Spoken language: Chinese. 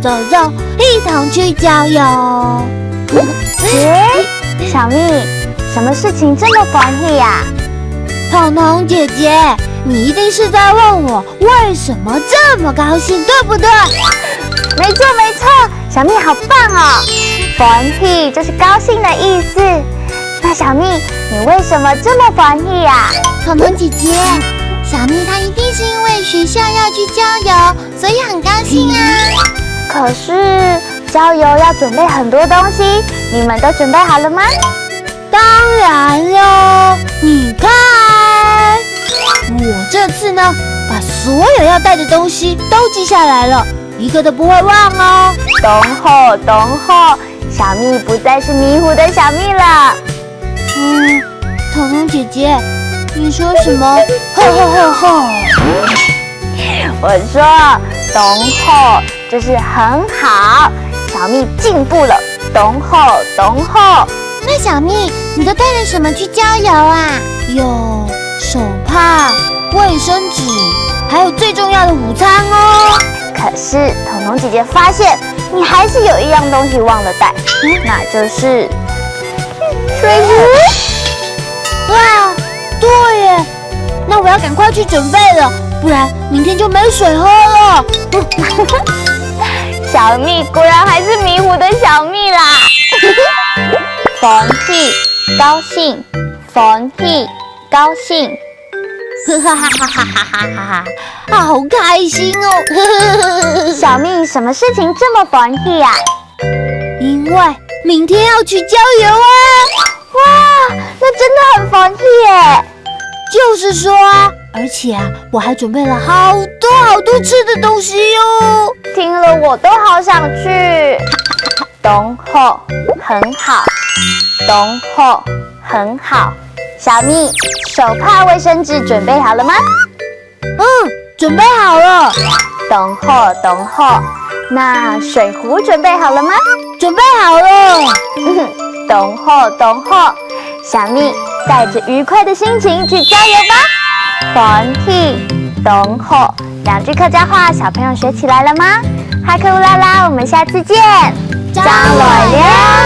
走走，一同去郊游。小蜜，什么事情这么欢喜呀？彤彤姐姐，你一定是在问我为什么这么高兴，对不对？没错没错，小蜜好棒哦！欢喜就是高兴的意思。那小蜜，你为什么这么欢喜呀？彤彤姐姐，小蜜她一定是因为学校要去郊游，所以很高兴啊。可是郊游要准备很多东西，你们都准备好了吗？当然喽，你看，我这次呢，把所有要带的东西都记下来了，一个都不会忘哦。懂后，小蜜不再是迷糊的小蜜了。彤彤姐姐，你说什么？我说懂后就是很好，小蜜进步了。懂后。那小蜜，你都带了什么去郊游啊？有手帕、卫生纸，还有最重要的午餐哦。可是彤彤姐姐发现你还是有一样东西忘了带，那就是水壶。哇，对耶，那我要赶快去准备了，不然明天就没水喝了。小蜜果然还是迷糊的小蜜啦。欢喜高兴，欢喜高兴，好开心哦！小蜜，什么事情这么欢喜呀？因为明天要去郊游啊！哇，那真的很欢喜耶！就是说啊，而且啊，我还准备了好多吃的东西哟。听了我都好想去。懂后很好，懂后很好。小蜜，手帕、卫生纸准备好了吗？准备好了。懂后。那水壶准备好了吗？准备好了。懂后。小蜜，带着愉快的心情去郊游吧。欢喜懂后，2句客家话，小朋友学起来了吗？哈克乌拉拉，我们下次见。张来了。